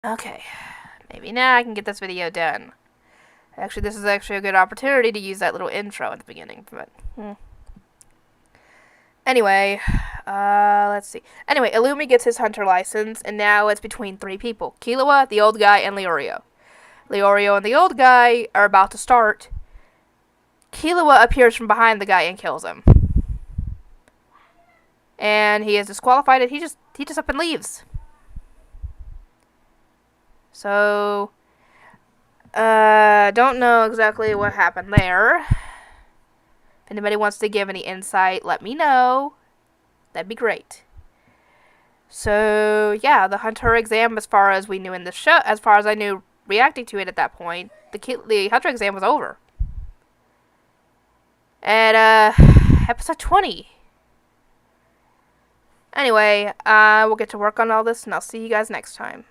Okay, maybe now I can get this video done. Actually, this is actually a good opportunity to use that little intro at the beginning, but... Anyway, let's see. Anyway, Illumi gets his hunter license, and now it's between three people. Killua, the old guy, and Leorio. Leorio and the old guy are about to start. Killua appears from behind the guy and kills him. And he is disqualified, and he just up and leaves. So, don't know exactly what happened there. If anybody wants to give any insight, let me know. That'd be great. So, yeah, the Hunter exam, as far as we knew in the show, as far as I knew reacting to it at that point, the Hunter exam was over. At, episode 20. Anyway, we'll get to work on all this, and I'll see you guys next time.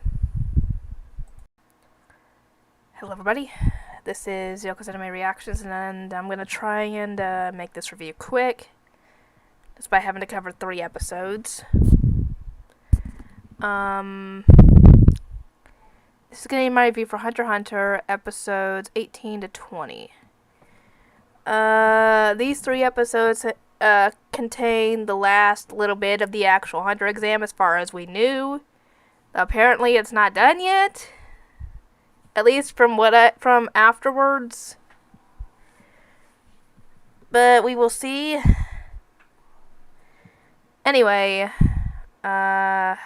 Hello, everybody. This is Yoko's Anime Reactions, and I'm going to try and make this review quick, despite having to cover 3 episodes. This is going to be my review for Hunter x Hunter, episodes 18 to 20. These 3 episodes contain the last little bit of the actual Hunter exam as far as we knew. Apparently it's not done yet. At least from afterwards. But we will see. Anyway, last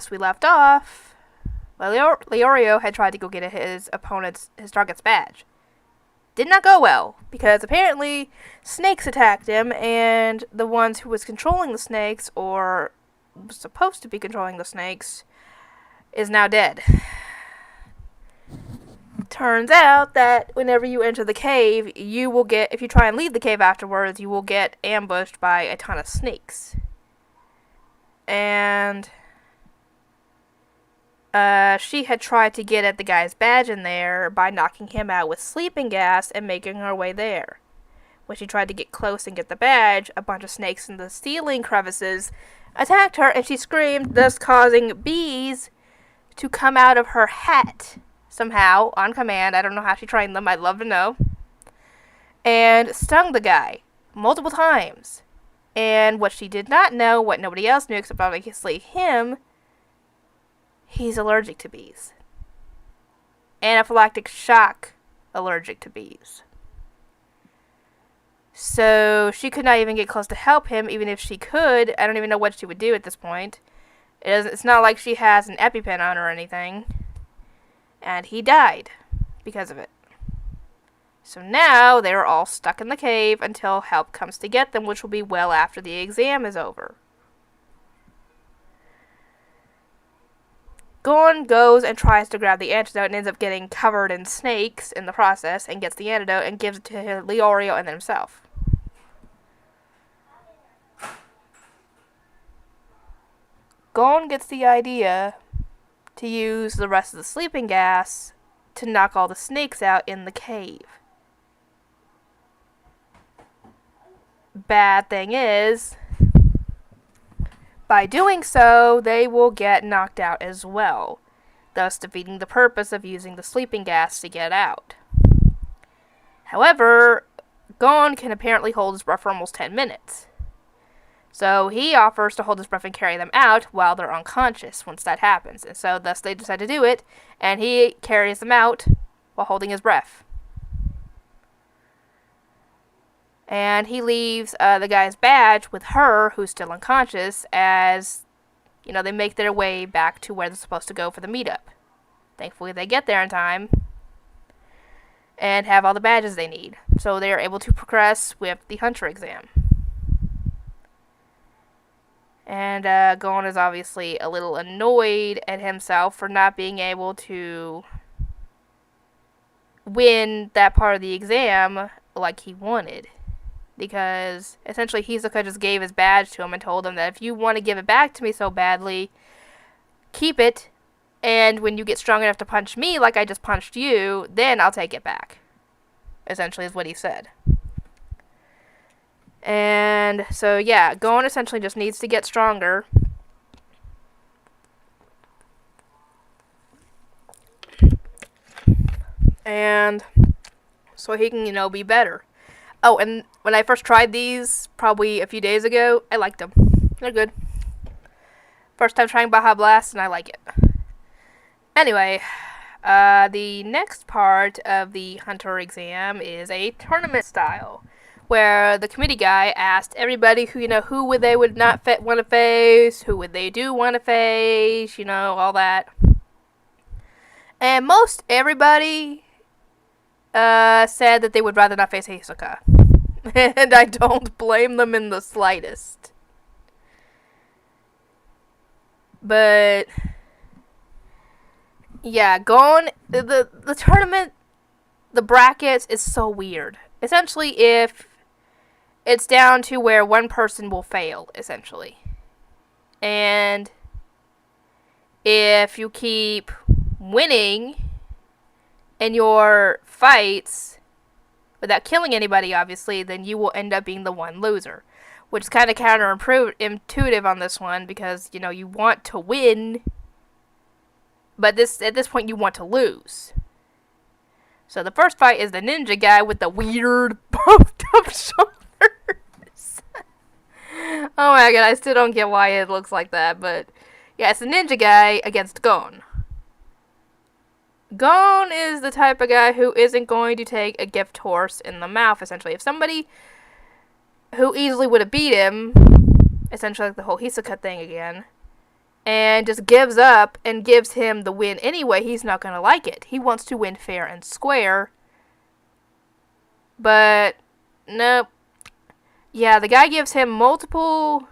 we left off, Leorio had tried to go get his target's badge. Did not go well, because apparently snakes attacked him, and the ones who was controlling the snakes, or was supposed to be controlling the snakes, is now dead. Turns out that whenever you enter the cave, you will get, if you try and leave the cave afterwards, you will get ambushed by a ton of snakes. And she had tried to get at the guy's badge in there by knocking him out with sleeping gas and making her way there. When she tried to get close and get the badge, a bunch of snakes in the ceiling crevices attacked her, and she screamed, thus causing bees to come out of her hat somehow, on command. I don't know how she trained them. I'd love to know. And stung the guy multiple times. And what she did not know, what nobody else knew except obviously him, he's allergic to bees. Anaphylactic shock allergic to bees. So she could not even get close to help him, even if she could. I don't even know what she would do at this point. It's not like she has an EpiPen on or anything. And he died because of it. So now they're all stuck in the cave until help comes to get them, which will be well after the exam is over. Gon goes and tries to grab the antidote and ends up getting covered in snakes in the process, and gets the antidote and gives it to Leorio and then himself. Gon gets the idea to use the rest of the sleeping gas to knock all the snakes out in the cave. Bad thing is, by doing so, they will get knocked out as well, thus defeating the purpose of using the sleeping gas to get out. However, Gon can apparently hold his breath for almost 10 minutes. So he offers to hold his breath and carry them out while they're unconscious once that happens. And so thus they decide to do it, and he carries them out while holding his breath. And he leaves the guy's badge with her, who's still unconscious, as, you know, they make their way back to where they're supposed to go for the meetup. Thankfully, they get there in time and have all the badges they need. So they are able to progress with the Hunter exam. And Gon is obviously a little annoyed at himself for not being able to win that part of the exam like he wanted. Because essentially Hisoka just gave his badge to him and told him that if you want to give it back to me so badly, keep it, and when you get strong enough to punch me like I just punched you, then I'll take it back. Essentially is what he said. And so, yeah, Gon essentially just needs to get stronger. And so he can, be better. Oh, and when I first tried these, probably a few days ago, I liked them. They're good. First time trying Baja Blast, and I like it. Anyway, the next part of the Hunter exam is a tournament style, where the committee guy asked everybody who would they would not want to face, who would they do want to face, all that. And most everybody said that they would rather not face Hisoka. And I don't blame them in the slightest. But yeah, Gon, the tournament, the brackets is so weird. Essentially, if it's down to where one person will fail, essentially. And if you keep winning in your fights without killing anybody, obviously, then you will end up being the one loser. Which is kind of counterintuitive on this one, because, you want to win, but at this point you want to lose. So the first fight is the ninja guy with the weird puffed up shoulders. Oh my god, I still don't get why it looks like that, but yeah, it's the ninja guy against Gon. Gon is the type of guy who isn't going to take a gift horse in the mouth, essentially. If somebody who easily would have beat him, essentially like the whole Hisoka thing again, and just gives up and gives him the win anyway, he's not going to like it. He wants to win fair and square. But, nope. Yeah, the guy gives him multiple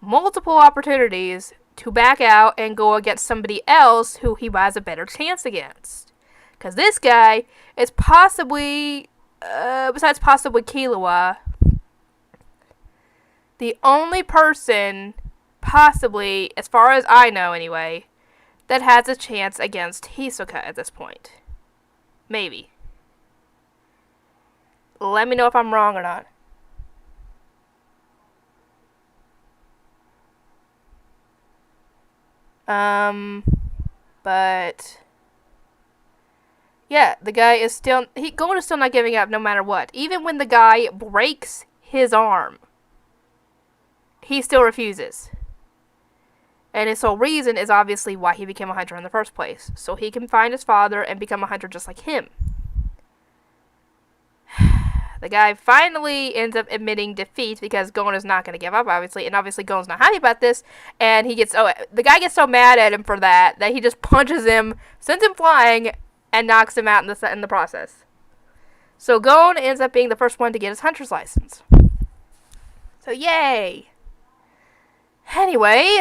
opportunities to back out and go against somebody else who he has a better chance against. Because this guy is possibly, besides possibly Killua, the only person, possibly, as far as I know anyway, that has a chance against Hisoka at this point. Maybe. Let me know if I'm wrong or not. But yeah, the guy is still, Gon is still not giving up no matter what. Even when the guy breaks his arm, he still refuses. And his sole reason is obviously why he became a hunter in the first place. So he can find his father and become a hunter just like him. The guy finally ends up admitting defeat because Gon is not going to give up, obviously. And obviously Gon's not happy about this. And the guy gets so mad at him for that he just punches him, sends him flying, and knocks him out in the process. So Gon ends up being the first one to get his hunter's license. So yay! Anyway,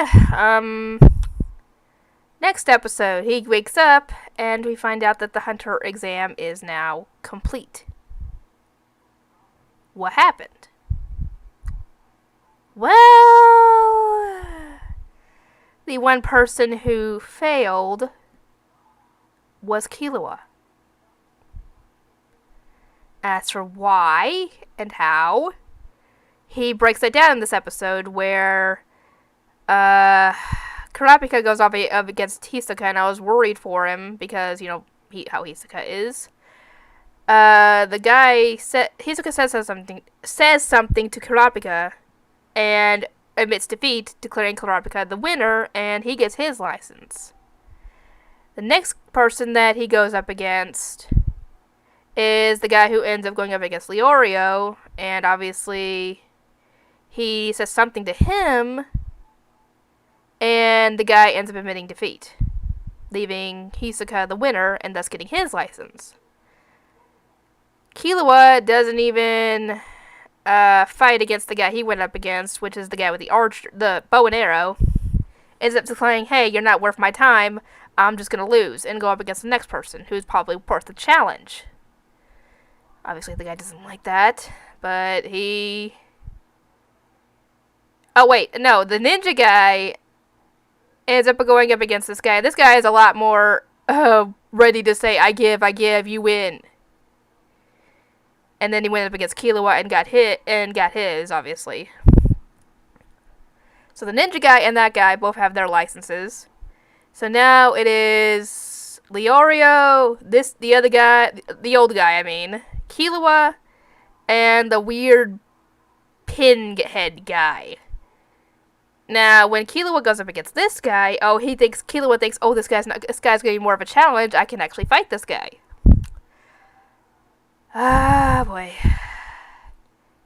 next episode, he wakes up, and we find out that the hunter exam is now complete. What happened? Well, the one person who failed was Killua. As for why and how, he breaks it down in this episode where Kurapika goes off against Hisoka, and I was worried for him because, how Hisoka is. The guy Hisoka says something to Kurapika and admits defeat, declaring Kurapika the winner, and he gets his license. The next person that he goes up against is the guy who ends up going up against Leorio, and obviously he says something to him, and the guy ends up admitting defeat, leaving Hisoka the winner and thus getting his license. Killua doesn't even fight against the guy he went up against, which is the guy with the bow and arrow. Ends up declaring, hey, you're not worth my time, I'm just going to lose, and go up against the next person, who's probably worth the challenge. Obviously, the guy doesn't like that, but he... Oh, wait, no, the ninja guy ends up going up against this guy. This guy is a lot more ready to say, I give, you win. And then he went up against Killua and got his, obviously. So the ninja guy and that guy both have their licenses. So now it is Leorio, the other guy, the old guy, I mean, Killua, and the weird pinhead guy. Now, when Killua goes up against this guy, Killua thinks, oh, this guy's gonna be more of a challenge. I can actually fight this guy. Ah, boy.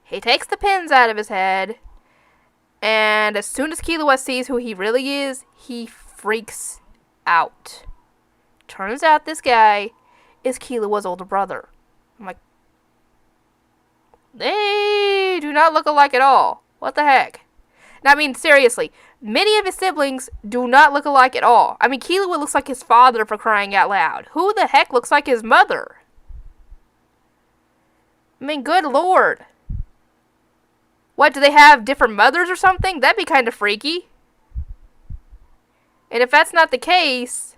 He takes the pins out of his head, and as soon as Killua sees who he really is, he freaks out. Turns out this guy is Killua's older brother. I'm like, they do not look alike at all. What the heck? Now, I mean, seriously, many of his siblings do not look alike at all. I mean, Killua looks like his father, for crying out loud. Who the heck looks like his mother? I mean, good lord. What, do they have different mothers or something? That'd be kind of freaky. And if that's not the case,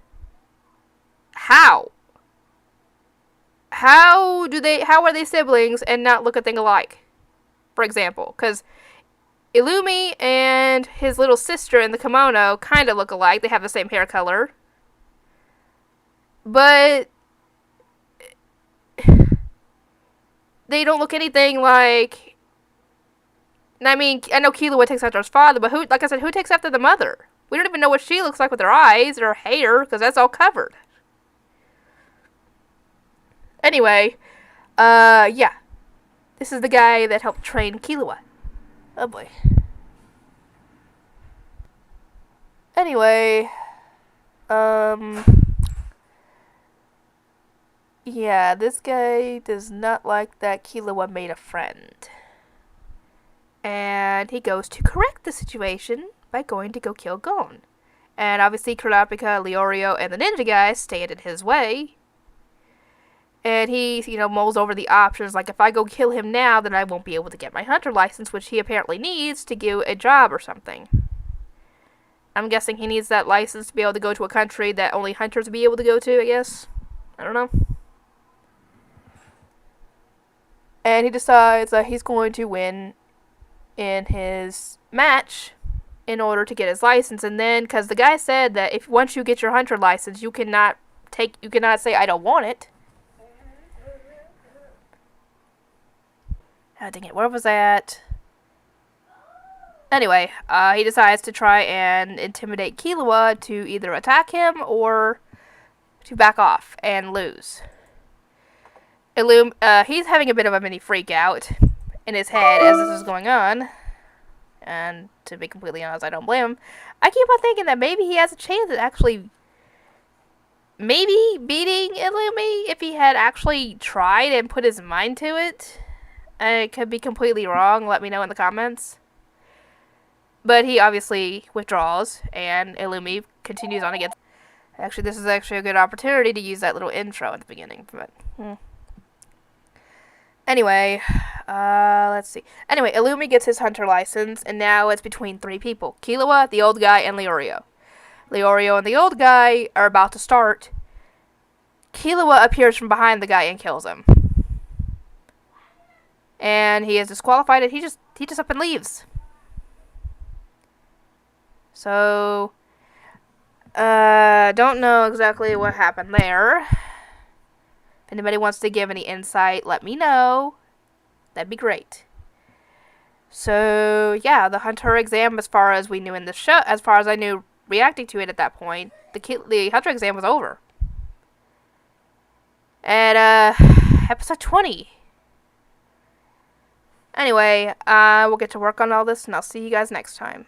how? How are they siblings and not look a thing alike? For example, because Illumi and his little sister in the kimono kind of look alike. They have the same hair color. But they don't look anything like... I mean, I know Killua takes after his father, but like I said, who takes after the mother? We don't even know what she looks like with her eyes or her hair, because that's all covered. Anyway, yeah. This is the guy that helped train Killua. Oh boy. Anyway, yeah, this guy does not like that Killua made a friend. And he goes to correct the situation by going to go kill Gon. And obviously Kurapika, Leorio, and the ninja guy stand in his way. And he, mulls over the options, like, if I go kill him now, then I won't be able to get my hunter license, which he apparently needs to get a job or something. I'm guessing he needs that license to be able to go to a country that only hunters will be able to go to, I guess. I don't know. And he decides that he's going to win in his match in order to get his license. And then, because the guy said that once you get your hunter license, you cannot say, I don't want it. Oh, dang it, where was that? Anyway, he decides to try and intimidate Killua to either attack him or to back off and lose. He's having a bit of a mini freak out in his head as this is going on. And to be completely honest, I don't blame him. I keep on thinking that maybe he has a chance at actually maybe beating Illumi if he had actually tried and put his mind to it. I could be completely wrong. Let me know in the comments. But he obviously withdraws, and Illumi continues on against... Actually, this is actually a good opportunity to use that little intro at the beginning. But anyway, let's see. Anyway, Illumi gets his hunter license, and now it's between 3 people. Killua, the old guy, and Leorio. Leorio and the old guy are about to start. Killua appears from behind the guy and kills him. And he is disqualified, and he just up and leaves. So, don't know exactly what happened there. If anybody wants to give any insight, let me know. That'd be great. So, yeah, the hunter exam, as far as we knew in the show, as far as I knew reacting to it at that point, the hunter exam was over. At, episode 20. Anyway, we'll get to work on all this, and I'll see you guys next time.